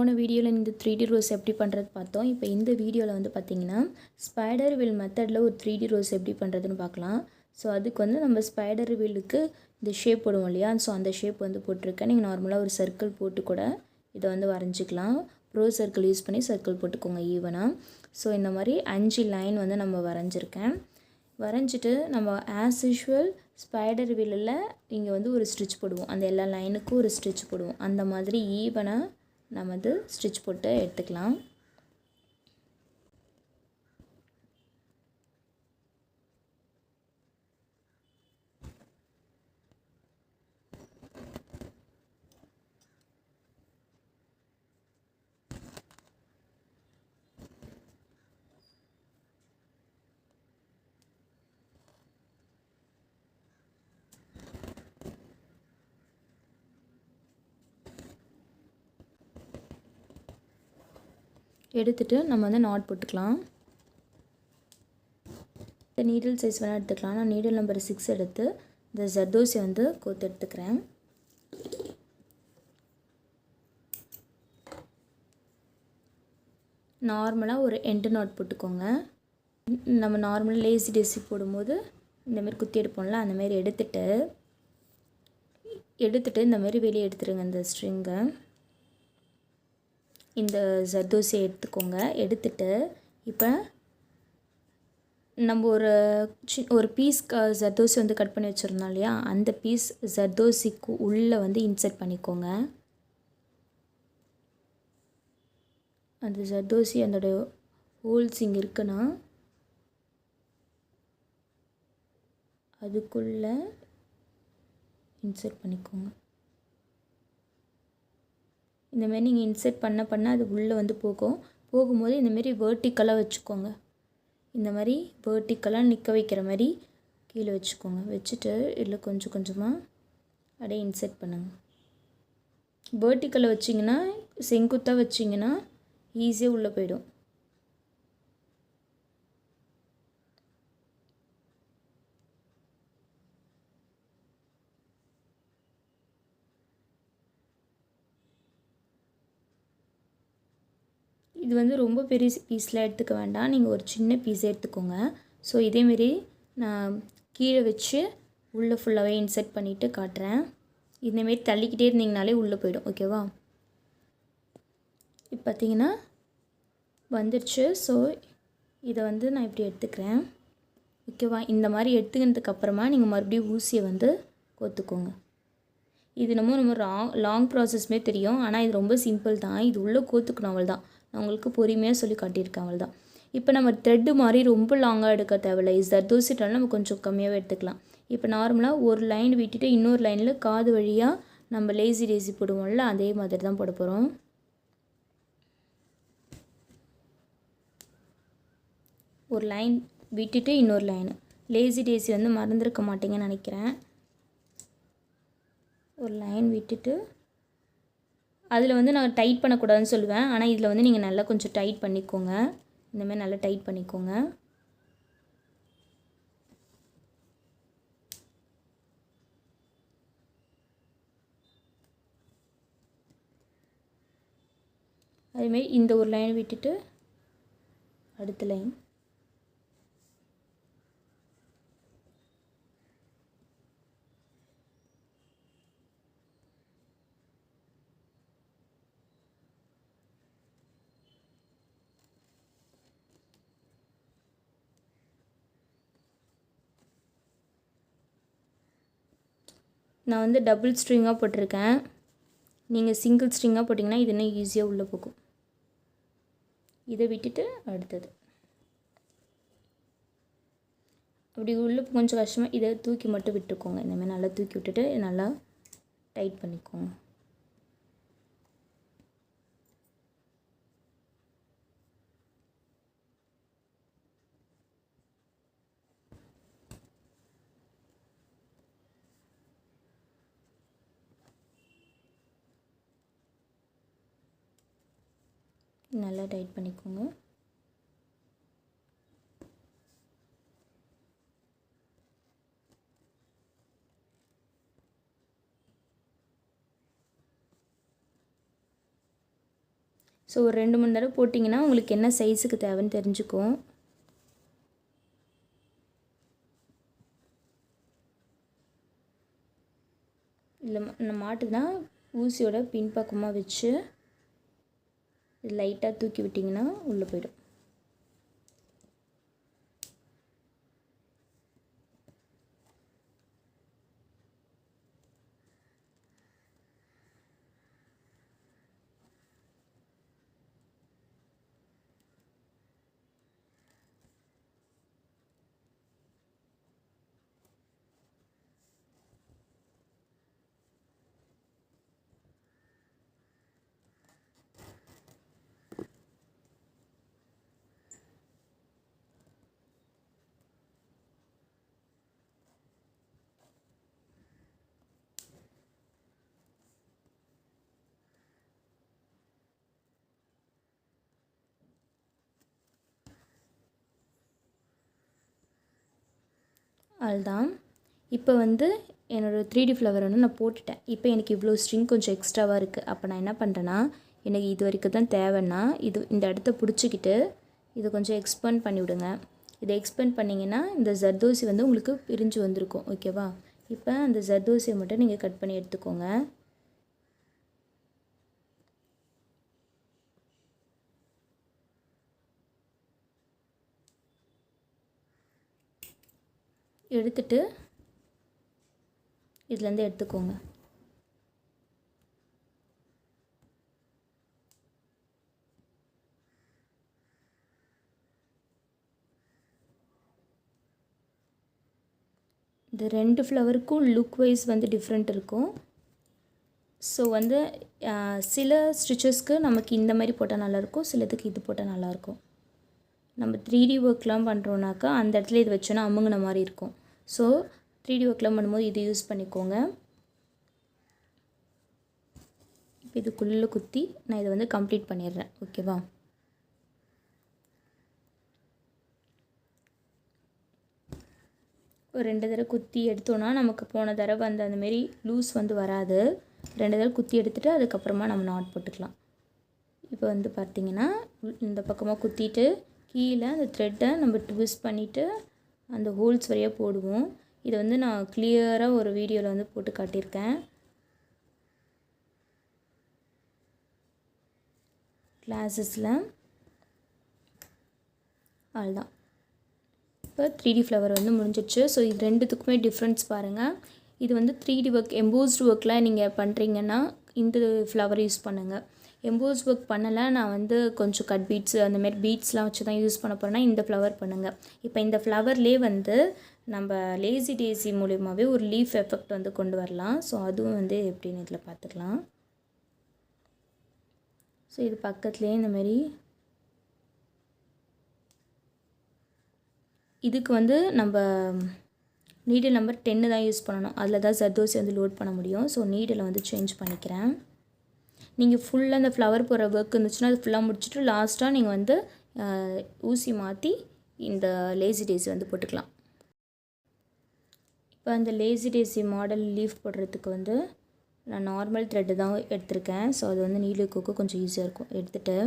போன வீடியோவில் இந்த 3D ரோஸ் எப்படி பண்ணுறது பார்த்தோம். இப்போ இந்த வீடியோவில் வந்து பார்த்திங்கன்னா ஸ்பைடர் வீல் மெத்தடில் ஒரு 3D ரோஸ் எப்படி பண்ணுறதுன்னு பார்க்கலாம். ஸோ அதுக்கு வந்து நம்ம ஸ்பைடர் வீலுக்கு இந்த ஷேப் போடுவோம் இல்லையா, ஸோ அந்த ஷேப் வந்து போட்டிருக்கேன். நீங்கள் நார்மலாக ஒரு சர்க்கிள் போட்டு கூட இதை வந்து வரைஞ்சிக்கலாம். ப்ரோ சர்க்கிள் யூஸ் பண்ணி சர்க்கிள் போட்டுக்கோங்க ஈவனாக. ஸோ இந்த மாதிரி 5 லைன் வந்து நம்ம வரைஞ்சிருக்கேன். வரைஞ்சிட்டு நம்ம ஆஸ் யூஷுவல் ஸ்பைடர் வீலில் இங்கே வந்து ஒரு ஸ்டிச் போடுவோம். அந்த எல்லா லைனுக்கும் ஒரு ஸ்டிச் போடுவோம். அந்த மாதிரி ஈவனாக நம்ம வந்து ஸ்டிச் போட்டு எடுத்துக்கலாம். எடுத்துட்டு நம்ம வந்து நாட் போட்டுக்கலாம். இந்த நீடில் சைஸ் வேணால் எடுத்துக்கலாம். நான் நீடில் நம்பர் 6 எடுத்து இந்த ஜர்தோசி வந்து கோத்து எடுத்துக்கிறேன். நார்மலாக ஒரு எண்டு நாட் போட்டுக்கோங்க. நம்ம நார்மலாக லேசி டேசி போடும்போது இந்தமாரி குத்தி எடுப்போம்ல, அந்தமாரி எடுத்துட்டு இந்தமாரி வெளியே எடுத்துருங்க. இந்த ஸ்ட்ரிங்கை இந்த ஜர்தோசியை எடுத்துக்கோங்க. எடுத்துட்டு இப்போ நம்ம ஒரு பீஸ் ஜர்தோசி வந்து கட் பண்ணி வச்சுருந்தோம் இல்லையா, அந்த பீஸ் ஜர்தோசிக்கு உள்ளே வந்து இன்சர்ட் பண்ணிக்கோங்க. அந்த ஜர்தோசி அதோட ஹோல்ஸ் இங்கே இருக்குன்னா அதுக்குள்ளே இன்சர்ட் பண்ணிக்கோங்க. இந்தமாரி நீங்கள் இன்சர்ட் பண்ண அது உள்ளே வந்து போகும்போது இந்தமாரி வேர்ட்டிக்கலாக வச்சுக்கோங்க. இந்த மாதிரி வேர்ட்டிக்கலாக நிற்க வைக்கிற மாதிரி கீழே வச்சுக்கோங்க. வச்சுட்டு இதில் கொஞ்சம் கொஞ்சமாக அப்படியே இன்சர்ட் பண்ணுங்கள். வேர்ட்டிக்கலாக வச்சிங்கன்னா, செங்குத்தாக வச்சிங்கன்னா ஈஸியாக உள்ளே போயிடும். இது வந்து ரொம்ப பெரிய பீஸில் எடுத்துக்க வேண்டாம். நீங்கள் ஒரு சின்ன பீஸே எடுத்துக்கோங்க. ஸோ இதேமாரி நான் கீழே வச்சு உள்ளே ஃபுல்லாகவே இன்சர்ட் பண்ணிவிட்டு காட்டுறேன். இந்தமாரி தள்ளிக்கிட்டே இருந்தீங்கனாலே உள்ளே போயிடும். ஓகேவா? இப்போ பார்த்தீங்கன்னா வந்துடுச்சு. ஸோ இதை வந்து நான் இப்படி எடுத்துக்கிறேன். ஓகேவா? இந்த மாதிரி எடுத்துக்கினதுக்கப்புறமா நீங்கள் மறுபடியும் ஊசியை வந்து கோத்துக்கோங்க. இது நம்ம லாங் ப்ராசஸ்மே தெரியும். ஆனால் இது ரொம்ப சிம்பிள் தான். இது உள்ளே கோத்துக்கணும், அவள் தான். நான் உங்களுக்கு பொறுமையாக சொல்லி காட்டியிருக்கேன், அவள் தான். இப்போ நம்ம த்ரெட்டு மாதிரி ரொம்ப லாங்காக எடுக்க தேவையில்லை. ஜர்தோசிட்டாலும் நம்ம கொஞ்சம் கம்மியாகவே எடுத்துக்கலாம். இப்போ நார்மலாக ஒரு லைன் விட்டுட்டு இன்னொரு லைனில் காது வழியாக நம்ம லேசி டேசி போடுவோம்ல, அதே மாதிரி தான் போட போகிறோம். ஒரு லைன் விட்டுட்டு இன்னொரு லைனு. லேசி டேசி வந்து மறந்துருக்க மாட்டீங்கன்னு நினைக்கிறேன். ஒரு லைன் விட்டுட்டு அதில் வந்து நான் டைட் பண்ணக்கூடாதுன்னு சொல்லுவேன். ஆனால் இதில் வந்து நீங்கள் நல்லா கொஞ்சம் டைட் பண்ணிக்கோங்க. இந்தமாதிரி நல்லா டைட் பண்ணிக்கோங்க. அதேமாரி இந்த ஒரு லைன் விட்டுட்டு அடுத்த லைன். நான் வந்து டபுள் ஸ்ட்ரிங்காக போட்டிருக்கேன். நீங்கள் சிங்கிள் ஸ்ட்ரிங்காக போட்டிங்கன்னா இது இன்னும் ஈஸியாக உள்ளே போகும். இதை விட்டுட்டு அடுத்தது அப்படி உள்ளே கொஞ்சம் கஷ்டமாக இதை தூக்கி மட்டும் விட்டுக்கோங்க. இந்தமாதிரி நல்லா தூக்கி விட்டுட்டு நல்லா டைட் பண்ணிக்கோங்க. நல்லா டைட் பண்ணிக்கோங்க. ஸோ ஒரு 2 3 தடவை போட்டிங்கன்னா உங்களுக்கு என்ன சைஸுக்கு தேவைன்னு தெரிஞ்சுக்கும். இதில் மாட்டுனா ஊசியோட பின்பக்கமாக வச்சு லைட்டாக தூக்கி விட்டிங்கன்னா உள்ளே போயிடும். அதுதான். இப்போ வந்து என்னோடய 3D ஃப்ளவர் வந்து நான் போட்டுட்டேன். இப்போ எனக்கு இவ்வளோ ஸ்ட்ரிங் கொஞ்சம் எக்ஸ்ட்ராவாக இருக்குது. அப்போ நான் என்ன பண்ணுறேன்னா, எனக்கு இது வரைக்கும் தான் தேவைன்னா இந்த இடத்த பிடிச்சிக்கிட்டு இதை கொஞ்சம் எக்ஸ்பேண்ட் பண்ணி விடுங்க. இதை எக்ஸ்பேண்ட் பண்ணிங்கன்னா இந்த ஜர்தோசி வந்து உங்களுக்கு பிரிஞ்சு வந்திருக்கும். ஓகேவா? இப்போ அந்த ஜர்தோசியை மட்டும் நீங்கள் கட் பண்ணி எடுத்துக்கோங்க. எடுத்துட்டு இதுலேருந்து எடுத்துக்கோங்க. இந்த 2 ஃப்ளவருக்கும் லுக் வைஸ் வந்து டிஃப்ரெண்ட் இருக்கும். ஸோ வந்து சில ஸ்டிச்சஸ்க்கு நமக்கு இந்த மாதிரி போட்டால் நல்லாயிருக்கும், சிலதுக்கு இது போட்டால் நல்லாயிருக்கும். நம்ம 3D ஒர்க்லாம் பண்ணுறோன்னாக்கா அந்த இடத்துல இது வச்சோன்னா அமுங்கின மாதிரி இருக்கும். ஸோ 3D ஒர்க்லாம் பண்ணும்போது இது யூஸ் பண்ணிக்கோங்க. இப்போ இதுக்குள்ளே குத்தி நான் இதை வந்து கம்ப்ளீட் பண்ணிடுறேன். ஓகேவா? ஒரு 2 தடவை குத்தி எடுத்தோன்னா நமக்கு போன தடவை அந்தமாரி லூஸ் வந்து வராது. 2 தடவை குத்தி எடுத்துகிட்டு அதுக்கப்புறமா நம்ம நாட் போட்டுக்கலாம். இப்போ வந்து பார்த்திங்கன்னா இந்த பக்கமாக குத்திட்டு கீழே அந்த த்ரெட்டை நம்ம ட்விஸ்ட் பண்ணிவிட்டு அந்த ஹோல்ஸ் வரையாக போடுவோம். இதை வந்து நான் கிளியராக ஒரு வீடியோவில் வந்து போட்டு காட்டியிருக்கேன். கிளாஸஸில் அதுதான். இப்போ 3D ஃப்ளவர் வந்து முடிஞ்சிடுச்சு. ஸோ இது ரெண்டுத்துக்குமே டிஃப்ரென்ஸ் பாருங்கள். இது வந்து 3D ஒர்க் எம்போஸ்டு ஒர்க்லாம் நீங்கள் பண்ணுறீங்கன்னா இந்த ஃப்ளவர் யூஸ் பண்ணுங்கள். எம்போஸ்ட் ஒர்க் பண்ணலை, நான் வந்து கொஞ்சம் கட் பீட்ஸு அந்தமாரி பீட்ஸ்லாம் வச்சு தான் யூஸ் பண்ண போகிறேன்னா இந்த ஃப்ளவர் பண்ணுங்கள். இப்போ இந்த ஃப்ளவர்லேயே வந்து நம்ம லேசி டேசி மூலியமாகவே ஒரு லீஃப் எஃபெக்ட் வந்து கொண்டு வரலாம். ஸோ அதுவும் வந்து எப்படின்னு இதில் பார்த்துக்கலாம். ஸோ இது பக்கத்துலேயே இந்தமாரி இதுக்கு வந்து நம்ம நீடில் நம்பர் 10 தான் யூஸ் பண்ணணும். அதில் தான் ஜர்தோசி வந்து லோட் பண்ண முடியும். ஸோ நீடில் வந்து சேஞ்ச் பண்ணிக்கிறேன். நீங்கள் ஃபுல்லாக அந்த ஃப்ளவர் போகிற ஒர்க் இருந்துச்சுன்னா அது ஃபுல்லாக முடிச்சுட்டு லாஸ்ட்டாக நீங்கள் வந்து ஊசி மாற்றி இந்த லேசி டேசி வந்து போட்டுக்கலாம். இப்போ அந்த லேசி டேசி மாடல் லீஃப் போடுறதுக்கு வந்து நான் நார்மல் த்ரெட்டு தான் எடுத்திருக்கேன். ஸோ அது வந்து நீலுக்கு கொஞ்சம் ஈஸியாக இருக்கும். எடுத்துகிட்டு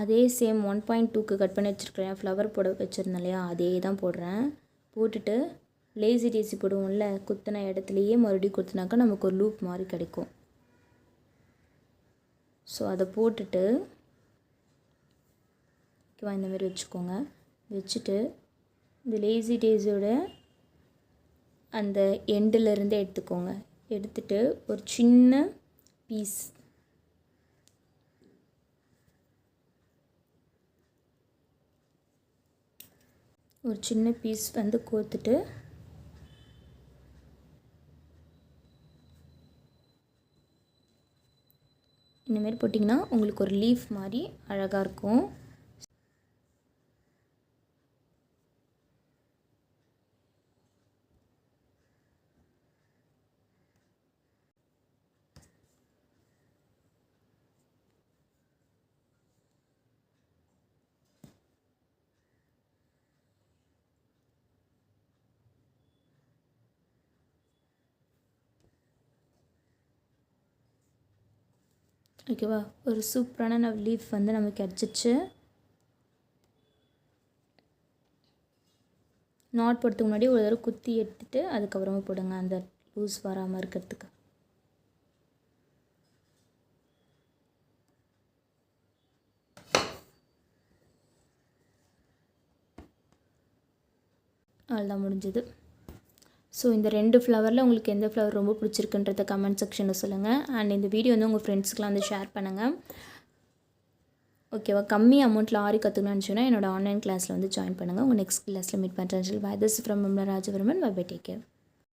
அதே சேம் 1.2க்கு கட் பண்ணி வச்சுருக்கிறேன். ஃப்ளவர் போட வச்சுருந்தேன் இல்லையா, அதே தான் போடுறேன். போட்டுட்டு லேசி டேசி போடுவோம்ல, குத்தின இடத்துலையே மறுபடியும் குத்தினாக்கா நமக்கு ஒரு லூப் மாதிரி கிடைக்கும். ஸோ அதை போட்டுட்டு இந்தமாரி வச்சுக்கோங்க. வச்சுட்டு இந்த லேசி டேஸோட அந்த எண்டிலிருந்து எடுத்துக்கோங்க. எடுத்துட்டு ஒரு சின்ன பீஸ் வந்து கோர்த்துட்டு இந்தமாரி போட்டிங்கன்னா உங்களுக்கு ஒரு லீஃப் மாதிரி அழகாக இருக்கும். ஓகேவா. ஒரு சூப்பரான லீஃப் வந்து நமக்கு கிடச்சிச்சு. நாட் போடுறதுக்கு முன்னாடி ஒரு தடவை குத்தி எடுத்துகிட்டு அதுக்கப்புறமா போடுங்க, அந்த லூஸ் வராமல் இருக்கிறதுக்கு. அவ்வளோதான், முடிஞ்சது. ஸோ இந்த 2 ஃப்ளவரில் உங்களுக்கு எந்த ஃப்ளவர் ரொம்ப பிடிச்சிருக்குன்றத கமெண்ட் செக்ஷனில் சொல்லுங்கள். அண்ட் இந்த வீடியோ வந்து உங்கள் ஃப்ரெண்ட்ஸ்க்கெலாம் வந்து ஷேர் பண்ணுங்கள். ஓகேவா. கம்மி அமௌண்ட்டில் ஆரி கற்றுக்கணும்னு நினச்சோன்னா என்னோட ஆன்லைன் கிளாஸில் வந்து ஜாயின் பண்ணுங்கள். உங்கள் நெக்ஸ்ட் கிளாஸில் மீட் பண்ணுறேன். Bye this from Rajavarman. Bye bye, take care.